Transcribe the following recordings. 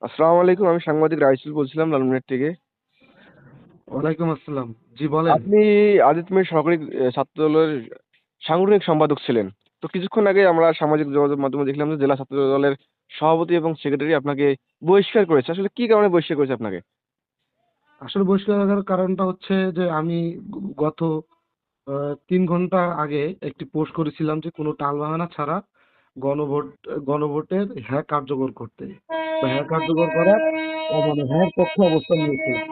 আসসালামু আলাইকুম। আমি সাংবাদিক রাইসুল বলছিলাম লালমনিরহাট থেকে। ওয়ালাইকুম আসসালাম। জি বলেন। আপনি আদিত্য মেয়ে সরকারি ছাত্রদলের সাংগঠনিক সম্পাদক ছিলেন। তো কিছুক্ষণ আগে আমরা সামাজিক যোগাযোগ মাধ্যমে দেখলাম যে জেলা ছাত্রদলের সভাপতি এবং সেক্রেটারি আপনাকে বহিষ্কার করেছে। আসলে কি কারণে বহিষ্কার করেছে আপনাকে? আসলে বহিষ্কার করার কারণটা হচ্ছে যে আমি গত ৩ ঘন্টা আগে একটি পোস্ট করেছিলাম যে কোনো টালবাহানা ছাড়া গণভোট গণভোটের হ্যাঁ কার্যকর করতে বা হ্যাঁ কার্যকর করার হ্যাঁ পক্ষে অবস্থান নিয়েছিলাম।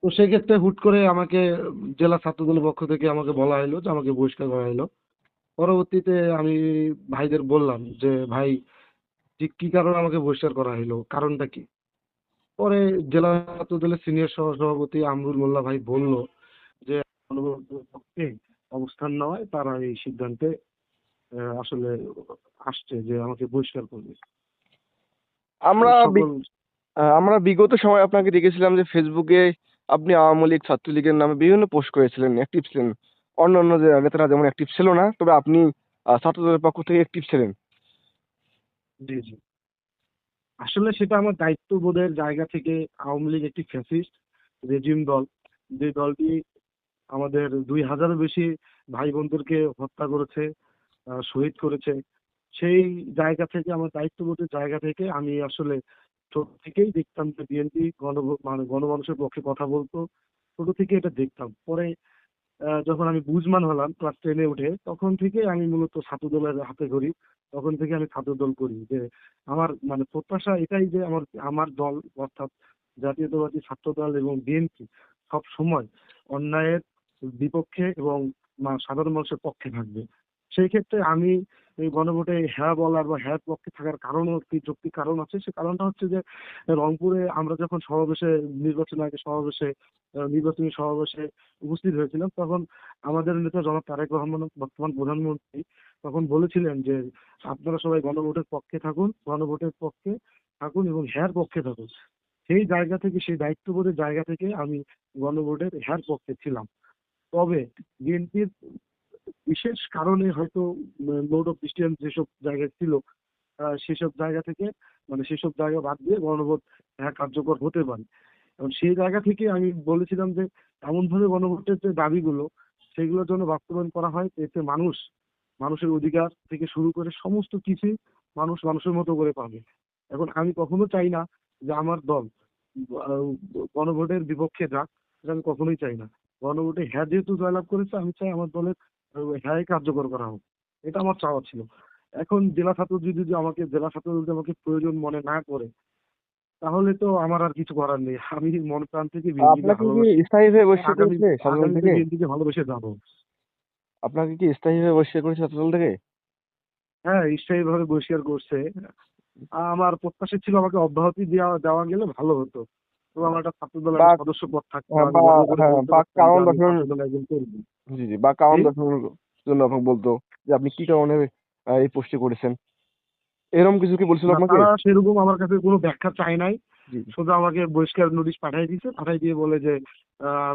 তো সেক্ষেত্রে হুট করে আমাকে জেলা ছাত্রদলের পক্ষ থেকে আমাকে বলা হলো যে আমাকে বহিষ্কার করা হলো। পরবর্তীতে আমি ভাইদের বললাম যে ভাই ঠিক কি কারণে আমাকে বহিষ্কার করা হলো, কারণটা কি? পরে জেলা ছাত্রদলের সিনিয়র সহসভাপতি আমরুল মোল্লা ভাই বলল যে গণভোটের পক্ষে অবস্থান নেওয়ায় তারা এই সিদ্ধান্তে আসলে আসছে যে আমাকে বহিষ্কার করবে। আমরা সকল আমরা বিগত সময়ে আপনাকে দেখেছিলাম যে ফেসবুকে আপনি আওয়ামী লীগ, ছাত্রলীগের নামে বিভিন্ন পোস্ট করেছিলেন, অ্যাক্টিভ ছিলেন। অন্যান্য যে নেতারা যেমন অ্যাক্টিভ ছিল না, তবে আপনি ছাত্রদলের পক্ষ থেকে অ্যাক্টিভ ছিলেন। জি জি, আসলে সেটা আমার দায়িত্ববোধের জায়গা থেকে। আওয়ামী লীগ একটি ফ্যাসিস্ট রেজিম দল, যে দলটি আমাদের ২,০০০-এর বেশি ভাই বোনদেরকে হত্যা করেছে, শহীদ করেছে। সেই জায়গা থেকে, আমার দায়িত্ববোধের জায়গা থেকে আমি আসলে ছোট থেকেই দেখতাম যে বিএনপি গণমানুষের পক্ষে কথা বলতো। ছোট থেকে এটা দেখতাম। পরে যখন আমি বুঝমান হলাম ক্লাস 10-এ উঠে, তখন থেকে আমি মূলত ছাত্রদলের হাতে ধরি। তখন থেকে আমি ছাত্রদল করি। যে আমার প্রত্যাশা এটাই যে আমার আমার দল, অর্থাৎ জাতীয়তাবাদী ছাত্রদল এবং বিএনপি সব সময় অন্যায়ের বিপক্ষে এবং সাধারণ মানুষের পক্ষে থাকবে। সেই ক্ষেত্রে আমি এই গণভোটে হ্যাঁ বলার বা হ্যাঁ পক্ষে থাকার কারণও একটি যৌক্তিক কারণ আছে। সে কারণটা হচ্ছে যে রংপুরে আমরা যখন সমাবেশে, নির্বাচনের আগে সমাবেশে, নির্বাচনী সমাবেশে উপস্থিত হয়েছিলাম, তখন আমাদের নেতা জনাব তারেক রহমান, বর্তমান প্রধানমন্ত্রী, তখন বলেছিলেন যে আপনারা সবাই গণভোটের পক্ষে থাকুন, গণভোটের পক্ষে থাকুন এবং হ্যার পক্ষে থাকুন। সেই জায়গা থেকে, সেই দায়িত্ববোধের জায়গা থেকে আমি গণভোটের হ্যার পক্ষে ছিলাম। তবে বিএনপির বিশেষ কারণে হয়তো মোড অফ ডিসটেন্স যেসব জায়গায় ছিল, সেসব জায়গা থেকে, সেসব জায়গা বাদ দিয়ে গণভোট হ্যাঁ কার্যকর হতে পারে। এবং সেই জায়গা থেকে আমি বলেছিলাম যে এমনভাবে গণভোটের যে দাবিগুলো, সেগুলোর জন্য বাস্তবায়ন করা হয়, এতে মানুষের অধিকার থেকে শুরু করে সমস্ত কিছুই মানুষ মানুষের মতো করে পাবে। এখন আমি কখনো চাই না যে আমার দল আহ, গণভোটের বিপক্ষে যাক, এটা আমি কখনোই চাই না। গণভোটে হ্যাঁ যেহেতু জয়লাভ করেছে, আমি চাই আমার দলের হ্যাঁ কার্যকর করা হোক। এটা আমার চাওয়া ছিল। এখন জেলা ছাত্র যদি আমাকে প্রয়োজন মনে না করে, তাহলে তো আমার আর কিছু করার নেই। আমি মন প্রাণ থেকে বিএনপিকে আপনাকে কি ভালোবাসি। স্থায়ীভাবে আর বহিষ্কার করেছে ছাত্রদল আগামীতে থেকে? বিএনপিকে ভালোবেসে যাবো। আপনাকে কি স্থায়ীভাবে বহিষ্কার করেছে ছাত্রদল থেকে? হ্যাঁ, স্থায়ীভাবে বহিষ্কার করছে। আমার প্রত্যাশা ছিল আমাকে অব্যাহতি দেওয়া দেওয়া গেলে ভালো হতো। তো আমার একটা ছাত্রদলের বা একটা সদস্য পদ থাকতো, আমি বা গর্ব করে হ্যাঁ, বলতে বা পারতাম যে কারণ আমি দর্শানোর, ছাত্রদলের একজন কর্মী। জি জি, বা কারণ জি। দর্শানোর জন্য আপনাকে বলতো যে আপনি কি কারণে এই পোস্টটি করেছেন, এরকম কিছু কি বলছিল না, আপনাকে? তারা সেরকম আমার কাছে কোনো ব্যাখ্যা চায় নাই। জি জি। সোজা আমাকে বহিষ্কার নোটিশ পাঠিয়ে দিয়েছে, পাঠিয়ে দিয়ে বলে যে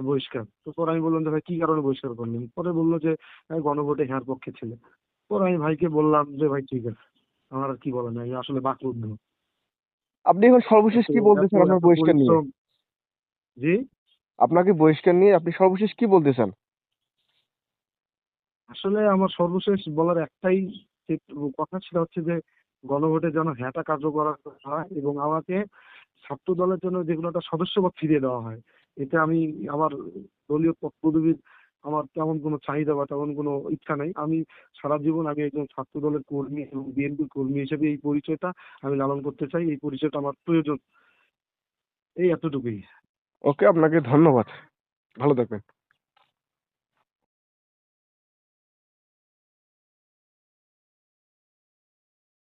বহিষ্কার। তো পরে আমি বললাম যে ভাই কি কারণে বহিষ্কার করলেন? পরে বললো যে গণভোটে হ্যাঁর পক্ষে ছিল। পরে আমি ভাইকে বললাম যে ভাই ঠিক আছে, আমার আর কি বলার নাই, আমি আসলে বাকরুদ্ধ। আপনি এখন সর্বশেষ এত কি এত বলতেছেন আপনার এত বহিষ্কার নিয়ে? পরিশ্রম। জি। আপনাকে বহিষ্কার নিয়ে আপনি সর্বশেষ কি বলতে চান? আসলে আমার সর্বশেষ বলার একটাই কথা, সেটা হচ্ছে যে গণভোটে যেন হ্যাঁটা কার্যকর হয় এবং আমাকে ছাত্র দলের জন্য যেগুলো একটা সদস্যপদ ফিরিয়ে দেওয়া হয়। এতে আমি আমার দলীয় পদবির আমার তেমন কোনো চাহিদা বা তেমন কোনো ইচ্ছা নেই। আমি সারা জীবন আমি একজন ছাত্র দলের কর্মী এবং বিএনপির কর্মী হিসেবে এই পরিচয়টা আমি লালন করতে চাই। এই পরিচয়টা আমার প্রয়োজন। এই এতটুকুই। ওকে, আপনাকে ধন্যবাদ। ভালো থাকবেন।